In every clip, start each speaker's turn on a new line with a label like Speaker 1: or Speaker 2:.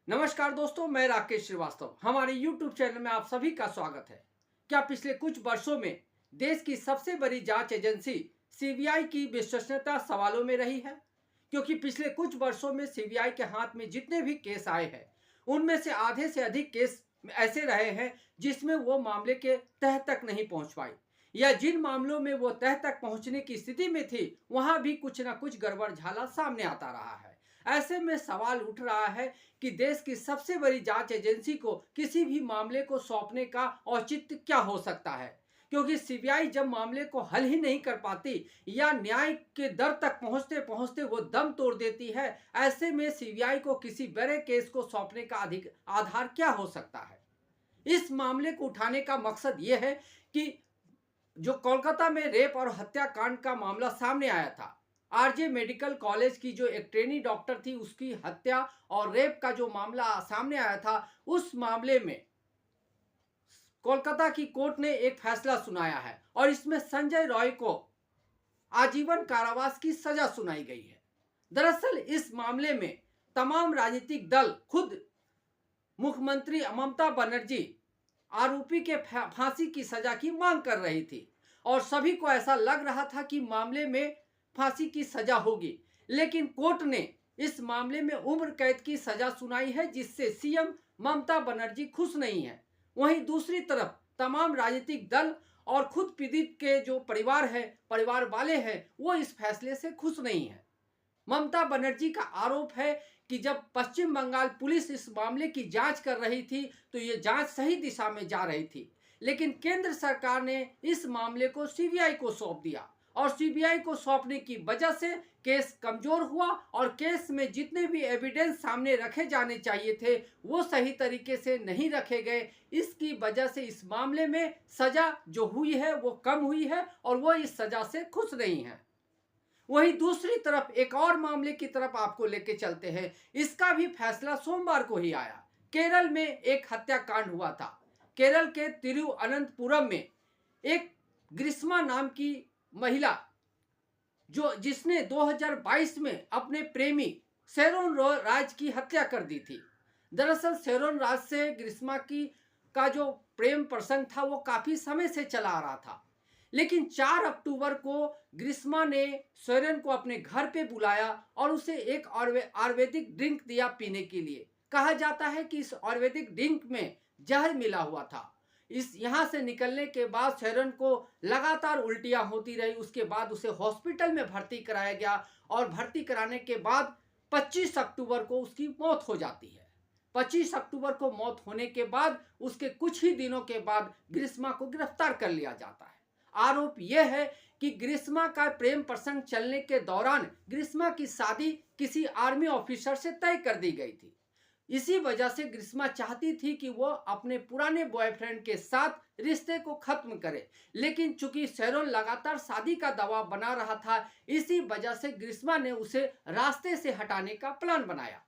Speaker 1: नमस्कार दोस्तों, मैं राकेश श्रीवास्तव। हमारे YouTube चैनल में आप सभी का स्वागत है। क्या पिछले कुछ वर्षों में देश की सबसे बड़ी जांच एजेंसी सीबीआई की विश्वसनीयता सवालों में रही है? क्योंकि पिछले कुछ वर्षों में सीबीआई के हाथ में जितने भी केस आए हैं, उनमें से आधे से अधिक केस ऐसे रहे हैं जिसमें वो मामले के तह तक नहीं पहुंच पाई, या जिन मामलों में वो तह तक पहुंचने की स्थिति में थी वहां भी कुछ ना कुछ गड़बड़ झाला सामने आता रहा है। ऐसे में सवाल उठ रहा है कि देश की सबसे बड़ी जांच एजेंसी को किसी भी मामले को सौंपने का औचित्य क्या हो सकता है, क्योंकि सीबीआई जब मामले को हल ही नहीं कर पाती या न्याय के दर तक पहुंचते पहुंचते वो दम तोड़ देती है। ऐसे में सीबीआई को किसी बड़े केस को सौंपने का अधिक आधार क्या हो सकता है? इस मामले को उठाने का मकसद ये है कि जो कोलकाता में रेप और हत्याकांड का मामला सामने आया था, आरजे मेडिकल कॉलेज की जो एक ट्रेनी डॉक्टर थी उसकी हत्या और रेप का जो मामला सामने आया था, उस मामले में कोलकाता की कोर्ट ने एक फैसला सुनाया है और इसमें संजय रॉय को आजीवन कारावास की सजा सुनाई गई है। दरअसल इस मामले में तमाम राजनीतिक दल, खुद मुख्यमंत्री ममता बनर्जी आरोपी के फांसी की सजा की मांग कर रही थी और सभी को ऐसा लग रहा था कि मामले में फांसी की सजा होगी, लेकिन कोर्ट ने इस मामले में उम्र कैद की सजा सुनाई है, जिससे सीएम ममता बनर्जी खुश नहीं है। वहीं दूसरी तरफ तमाम राजनीतिक दल और खुद पीड़ित के जो परिवार वाले हैं, वो इस फैसले से खुश नहीं है। ममता बनर्जी का आरोप है कि जब पश्चिम बंगाल पुलिस इस मामले की जांच कर रही थी तो ये जांच सही दिशा में जा रही थी, लेकिन केंद्र सरकार ने इस मामले को सीबीआई को सौंप दिया और सीबीआई को सौंपने की वजह से केस कमजोर हुआ और केस में जितने भी एविडेंस सामने रखे जाने चाहिए थे वो सही तरीके से नहीं रखे गए। इसकी वजह से इस मामले में सजा जो हुई है वो कम हुई है और वो इस सजा से खुश नहीं है। वहीं दूसरी तरफ एक और मामले की तरफ आपको लेके चलते हैं। इसका भी फैसला सोमवार को ही आया। केरल में एक हत्याकांड हुआ था। केरल के तिरुअनंतपुरम में एक ग्रीष्मा नाम की महिला जिसने 2022 में अपने प्रेमी शेरोन राज की हत्या कर दी थी। दरअसल शेरोन राज से ग्रीष्मा की का जो प्रेम प्रसंग था वो काफी समय से चला आ रहा था, लेकिन 4 अक्टूबर को ग्रीष्मा ने शेरोन को अपने घर पे बुलाया और उसे एक आयुर्वेदिक ड्रिंक दिया पीने के लिए। कहा जाता है कि इस आयुर्वेदिक ड्रिंक में जहर मिला हुआ था। यहाँ से निकलने के बाद शेरोन को लगातार उल्टियां होती रही। उसके बाद उसे हॉस्पिटल में भर्ती कराया गया और भर्ती कराने के बाद 25 अक्टूबर को उसकी मौत हो जाती है। 25 अक्टूबर को मौत होने के बाद उसके कुछ ही दिनों के बाद ग्रीष्मा को गिरफ्तार कर लिया जाता है। आरोप यह है कि ग्रीष्मा का प्रेम प्रसंग चलने के दौरान ग्रीष्मा की शादी किसी आर्मी ऑफिसर से तय कर दी गई थी। इसी वजह से ग्रीष्मा चाहती थी कि वो अपने पुराने बॉयफ्रेंड के साथ रिश्ते को खत्म करे, लेकिन चूंकि शेरोन लगातार शादी का दबाव बना रहा था, इसी वजह से ग्रीष्मा ने उसे रास्ते से हटाने का प्लान बनाया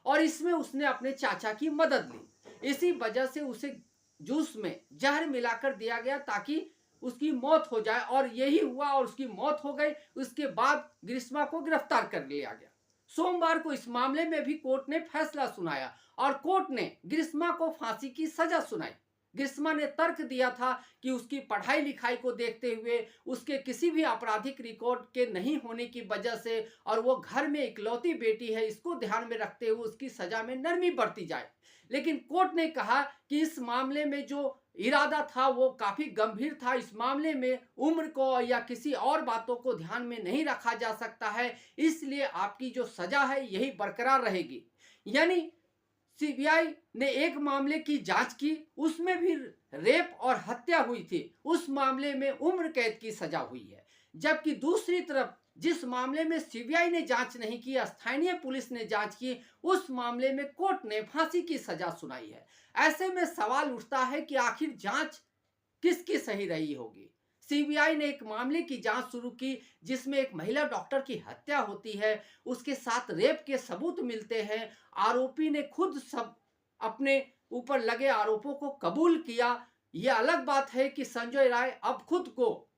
Speaker 1: और इसमें उसने अपने चाचा की मदद ली। इसी वजह से उसे जूस में जहर मिलाकर दिया गया ताकि उसकी मौत हो जाए और यही हुआ और उसकी मौत हो गई। उसके बाद ग्रीष्मा को गिरफ्तार कर लिया गया। सोमवार को इस मामले में भी कोर्ट ने फैसला सुनाया और कोर्ट ने ग्रीष्मा को फांसी की सजा सुनाई। ग्रीष्मा ने तर्क दिया था कि उसकी पढ़ाई लिखाई को देखते हुए, उसके किसी भी आपराधिक रिकॉर्ड के नहीं होने की वजह से और वो घर में इकलौती बेटी है, इसको ध्यान में रखते हुए उसकी सजा में नरमी बरती जाए। लेकिन कोर्ट ने कहा कि इस मामले में जो इरादा था वो काफी गंभीर था। इस मामले में उम्र को या किसी और बातों को ध्यान में नहीं रखा जा सकता है, इसलिए आपकी जो सजा है यही बरकरार रहेगी। यानी सीबीआई ने एक मामले की जांच की, उसमें भी रेप और हत्या हुई थी, उस मामले में उम्र कैद की सजा हुई है। जबकि दूसरी तरफ जिस मामले में सीबीआई ने जांच नहीं की, स्थानीय पुलिस ने जांच की, उस मामले में कोर्ट ने फांसी की सजा सुनाई है। ऐसे में सवाल उठता है कि आखिर जांच किसकी सही रही होगी। सीबीआई ने एक मामले की जांच शुरू की जिसमें एक महिला डॉक्टर की हत्या होती है, उसके साथ रेप के सबूत मिलते हैं। आरोपी ने खुद सब अपने ऊपर लगे आरोपों को कबूल किया। यह अलग बात है कि संजय राय अब खुद को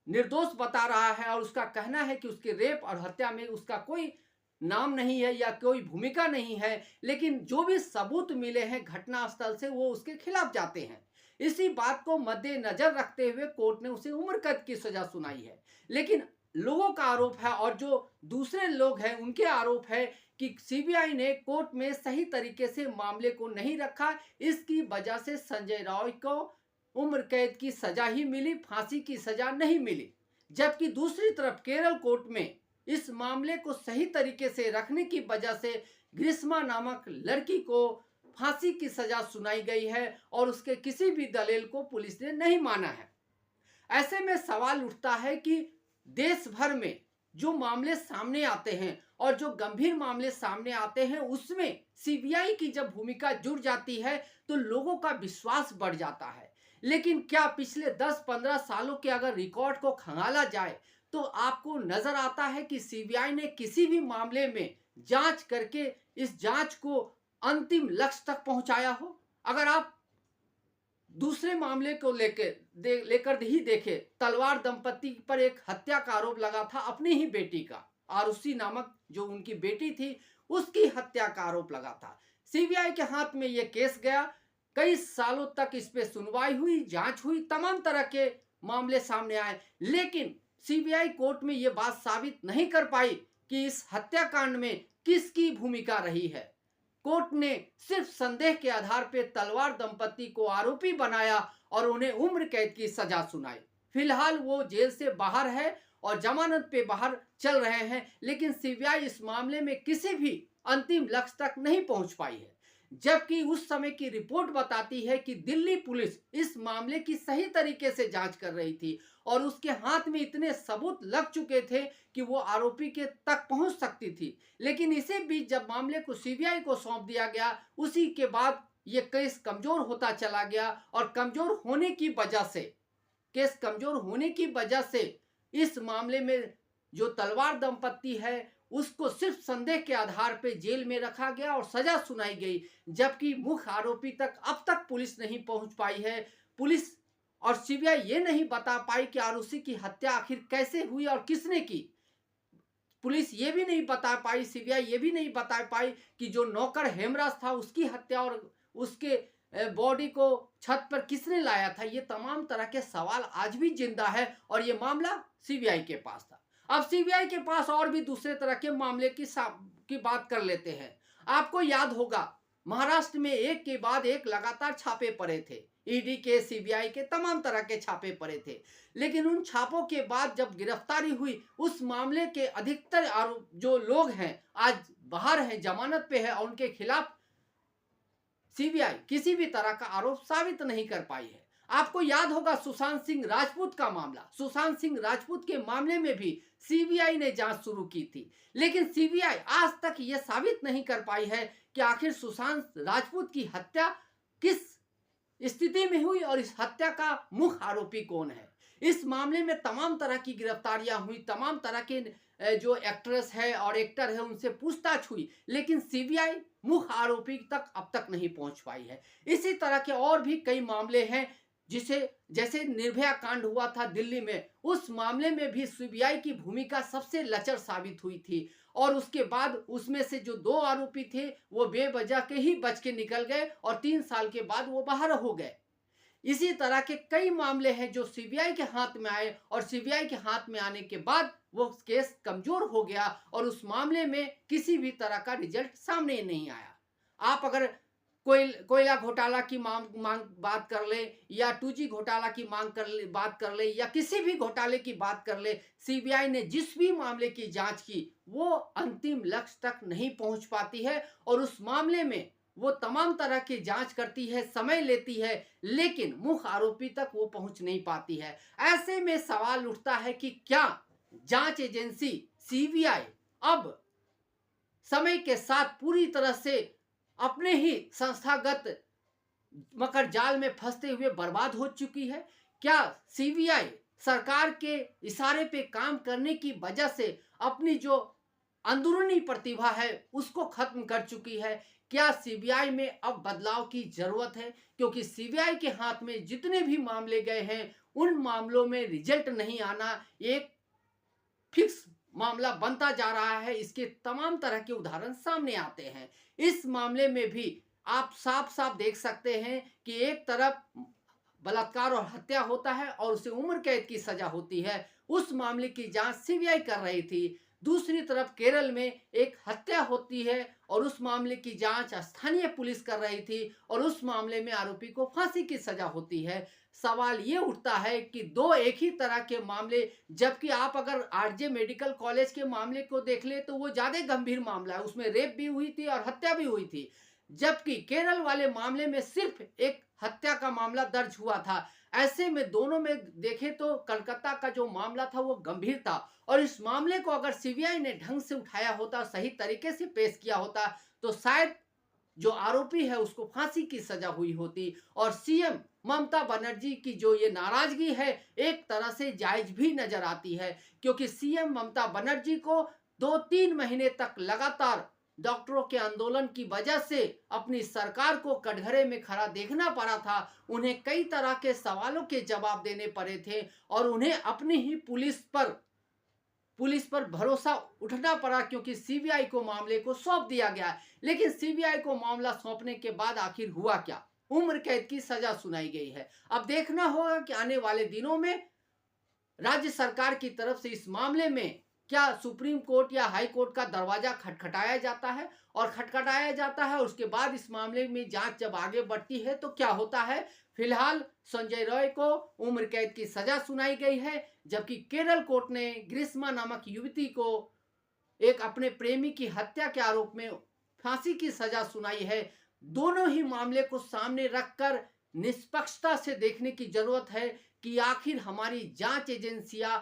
Speaker 1: निर्दोष बता रहा है और उसका कहना है कि उसके रेप और हत्या में उसका कोई नाम नहीं है या कोई भूमिका नहीं है, लेकिन जो भी सबूत मिले हैं घटनास्थल से वो उसके खिलाफ जाते हैं। इसी बात को मद्देनजर रखते हुए कोर्ट ने उसे उम्र कैद की सजा सुनाई है। लेकिन लोगों का आरोप है और जो दूसरे लोग हैं उनके आरोप है कि सीबीआई ने कोर्ट में सही तरीके से मामले को नहीं रखा, इसकी वजह से संजय रॉय को उम्र कैद की सजा ही मिली, फांसी की सजा नहीं मिली। जबकि दूसरी तरफ केरल कोर्ट में इस मामले को सही तरीके से रखने की वजह से ग्रीष्मा नामक लड़की को फांसी की सजा सुनाई गई है और उसके किसी भी दलील को पुलिस ने नहीं माना है। ऐसे में सवाल उठता है कि देश भर में जो मामले सामने आते हैं और जो गंभीर मामले सामने आते हैं उसमें सीबीआई की जब भूमिका जुड़ जाती है तो लोगों का विश्वास बढ़ जाता है। लेकिन क्या पिछले 10-15 सालों के अगर रिकॉर्ड को खंगाला जाए तो आपको नजर आता है कि सीबीआई ने किसी भी मामले में जांच करके इस जांच को अंतिम लक्ष्य तक पहुंचाया हो? अगर आप दूसरे मामले को लेकर ही देखें, तलवार दंपति पर एक हत्या का आरोप लगा था अपनी ही बेटी का, आरुषि नामक जो उनकी बेटी थी उसकी हत्या का आरोप लगा था। सीबीआई के हाथ में यह केस गया, कई सालों तक इस पे सुनवाई हुई, जांच हुई, तमाम तरह के मामले सामने आए, लेकिन सीबीआई कोर्ट में यह बात साबित नहीं कर पाई कि इस हत्याकांड में किसकी भूमिका रही है। कोर्ट ने सिर्फ संदेह के आधार पर तलवार दंपति को आरोपी बनाया और उन्हें उम्र कैद की सजा सुनाई। फिलहाल वो जेल से बाहर है और जमानत पे बाहर चल रहे हैं, लेकिन सीबीआई इस मामले में किसी भी अंतिम लक्ष्य तक नहीं पहुंच पाई है। जबकि उस समय की रिपोर्ट बताती है कि दिल्ली पुलिस इस मामले की सही तरीके से जांच कर रही थी और उसके हाथ में इतने सबूत लग चुके थे कि वो आरोपी के तक पहुंच सकती थी। लेकिन इसी बीच जब मामले को सीबीआई को सौंप दिया गया, उसी के बाद ये केस कमजोर होता चला गया और कमजोर होने की वजह से इस मामले में जो तलवार दंपति है उसको सिर्फ संदेह के आधार पर जेल में रखा गया और सजा सुनाई गई। जबकि मुख्य आरोपी तक अब तक पुलिस नहीं पहुंच पाई है। पुलिस और सीबीआई ये नहीं बता पाई कि आरुषि की हत्या आखिर कैसे हुई और किसने की। पुलिस ये भी नहीं बता पाई, सीबीआई ये भी नहीं बता पाई कि जो नौकर हेमराज था उसकी हत्या और उसके बॉडी को छत पर किसने लाया था। ये तमाम तरह के सवाल आज भी जिंदा है और ये मामला सीबीआई के पास था। अब सीबीआई के पास और भी दूसरे तरह के मामले की बात कर लेते हैं। आपको याद होगा महाराष्ट्र में एक के बाद एक लगातार छापे पड़े थे, ईडी के, सीबीआई के तमाम तरह के छापे पड़े थे। लेकिन उन छापों के बाद जब गिरफ्तारी हुई, उस मामले के अधिकतर आरोप जो लोग हैं आज बाहर हैं, जमानत पे है और उनके खिलाफ सीबीआई किसी भी तरह का आरोप साबित नहीं कर पाई है। आपको याद होगा सुशांत सिंह राजपूत का मामला। सुशांत सिंह राजपूत के मामले में भी सीबीआई ने जांच शुरू की थी, लेकिन सीबीआई आज तक यह साबित नहीं कर पाई है कि आखिर सुशांत राजपूत की हत्या किस स्थिति में हुई और इस हत्या का मुख्य आरोपी कौन है। इस मामले में तमाम तरह की गिरफ्तारियां हुई, तमाम तरह के जो एक्ट्रेस है और एक्टर है उनसे पूछताछ हुई, लेकिन सीबीआई मुख्य आरोपी तक अब तक नहीं पहुंच पाई है। इसी तरह के और भी कई मामले हैं जैसे निर्भया कांड हुआ था दिल्ली में, उस मामले में भी सीबीआई की भूमिका सबसे लचर साबित हुई थी और उसके बाद उसमें से जो 2 आरोपी थे वो बेवजह के ही बच के निकल गए और 3 साल के बाद वो बाहर हो गए। इसी तरह के कई मामले हैं जो सीबीआई के हाथ में आए और सीबीआई के हाथ में आने के बाद वो केस कमजोर हो गया और उस मामले में किसी भी तरह का रिजल्ट सामने नहीं आया। आप अगर कोयला घोटाला की मांग बात कर ले या 2G घोटाला की बात कर ले या किसी भी घोटाले की बात कर ले, सीबीआई ने जिस भी मामले की जांच की वो अंतिम लक्ष्य तक नहीं पहुंच पाती है और उस मामले में वो तमाम तरह की जांच करती है, समय लेती है, लेकिन मुख्य आरोपी तक वो पहुंच नहीं पाती है। ऐसे में सवाल उठता है कि क्या जांच एजेंसी सीबीआई अब समय के साथ पूरी तरह से अपने ही संस्थागत मकर जाल में फंसते हुए बर्बाद हो चुकी है? क्या सीबीआई सरकार के इशारे पे काम करने की वजह से अपनी जो अंदरूनी प्रतिभा है उसको खत्म कर चुकी है? क्या सीबीआई में अब बदलाव की जरूरत है? क्योंकि सीबीआई के हाथ में जितने भी मामले गए हैं उन मामलों में रिजल्ट नहीं आना एक फिक्स मामला बनता जा रहा है, इसके तमाम तरह के उदाहरण सामने आते हैं। इस मामले में भी आप साफ साफ देख सकते हैं कि एक तरफ बलात्कार और हत्या होता है और उसे उम्र कैद की सजा होती है। उस मामले की जांच सीबीआई कर रही थी। दूसरी तरफ केरल में एक हत्या होती है और उस मामले की जांच स्थानीय पुलिस कर रही थी और उस मामले में आरोपी को फांसी की सजा होती है। सवाल ये उठता है कि दो एक ही तरह के मामले, जबकि आप अगर आरजे मेडिकल कॉलेज के मामले को देख ले तो वो ज्यादा गंभीर मामला है, उसमें रेप भी हुई थी और हत्या भी हुई थी, जबकि केरल वाले मामले में सिर्फ एक हत्या का मामला दर्ज हुआ था। ऐसे में दोनों में देखें तो कलकत्ता का जो मामला था वो गंभीर था और इस मामले को अगर सीबीआई ने ढंग से उठाया होता, सही तरीके से पेश किया होता, तो शायद जो आरोपी है उसको फांसी की सजा हुई होती। और सीएम ममता बनर्जी की जो ये नाराजगी है एक तरह से जायज भी नजर आती है, क्योंकि सीएम ममता बनर्जी को 2-3 महीने तक लगातार डॉक्टरों के आंदोलन की वजह से अपनी सरकार को कटघरे में खड़ा देखना पड़ा था। उन्हें कई तरह के सवालों के जवाब देने पड़े थे और उन्हें अपनी ही पुलिस पर भरोसा उठना पड़ा, क्योंकि सीबीआई को मामले को सौंप दिया गया। लेकिन सीबीआई को मामला सौंपने के बाद आखिर हुआ क्या? उम्र कैद की सजा सुनाई गई है। अब देखना होगा कि आने वाले दिनों में राज्य सरकार की तरफ से इस मामले में क्या सुप्रीम कोर्ट या हाई कोर्ट का दरवाजा खटखटाया जाता है और उसके बाद इस मामले में जांच जब आगे बढ़ती है तो क्या होता है। फिलहाल संजय रॉय को उम्र कैद की सजा सुनाई गई है, जबकि केरल कोर्ट ने ग्रीष्मा नामक युवती को एक अपने प्रेमी की हत्या के आरोप में फांसी की सजा सुनाई है। दोनों ही मामले को सामने रखकर निष्पक्षता से देखने की जरूरत है कि आखिर हमारी जांच एजेंसियां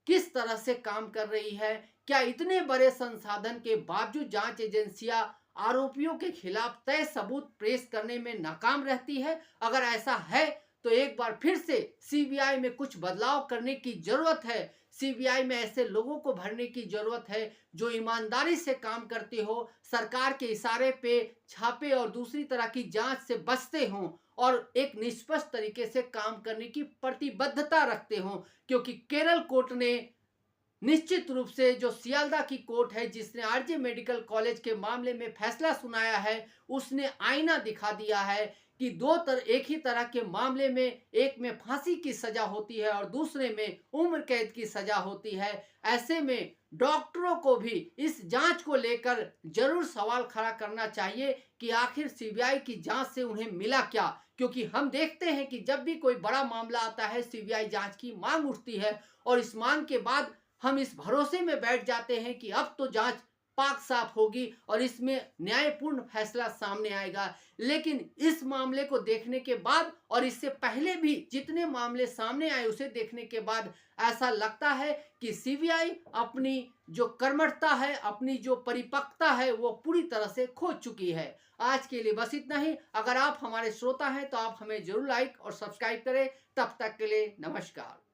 Speaker 1: किस तरह से काम कर रही है। क्या इतने बड़े संसाधन के बावजूद जांच एजेंसियां आरोपियों के खिलाफ तय सबूत पेश करने में नाकाम रहती है? अगर ऐसा है तो एक बार फिर से सीबीआई में कुछ बदलाव करने की जरूरत है। सीबीआई में ऐसे लोगों को भरने की जरूरत है जो ईमानदारी से काम करते हो, सरकार के इशारे पे छापे और दूसरी तरह की जांच से बचते हों और एक निष्पक्ष तरीके से काम करने की प्रतिबद्धता रखते हों। क्योंकि केरल कोर्ट ने निश्चित रूप से, जो सियालदा की कोर्ट है जिसने आरजे मेडिकल कॉलेज के मामले में फैसला सुनाया है, उसने आईना दिखा दिया है कि एक ही तरह के मामले में एक में फांसी की सजा होती है और दूसरे में उम्र कैद की सजा होती है। ऐसे में डॉक्टरों को भी इस जांच को लेकर जरूर सवाल खड़ा करना चाहिए कि आखिर सीबीआई की जांच से उन्हें मिला क्या, क्योंकि हम देखते हैं कि जब भी कोई बड़ा मामला आता है सीबीआई जांच की मांग उठती है और इस मांग के बाद हम इस भरोसे में बैठ जाते हैं कि अब तो जांच पाक साफ होगी और इसमें न्यायपूर्ण फैसला सामने आएगा। लेकिन इस मामले को देखने के बाद और इससे पहले भी जितने मामले सामने आए उसे देखने के बाद ऐसा लगता है कि सीबीआई अपनी जो कर्मठता है, अपनी जो परिपक्वता है, वो पूरी तरह से खो चुकी है। आज के लिए बस इतना ही। अगर आप हमारे श्रोता हैं तो आप हमें जरूर लाइक और सब्सक्राइब करें। तब तक के लिए नमस्कार।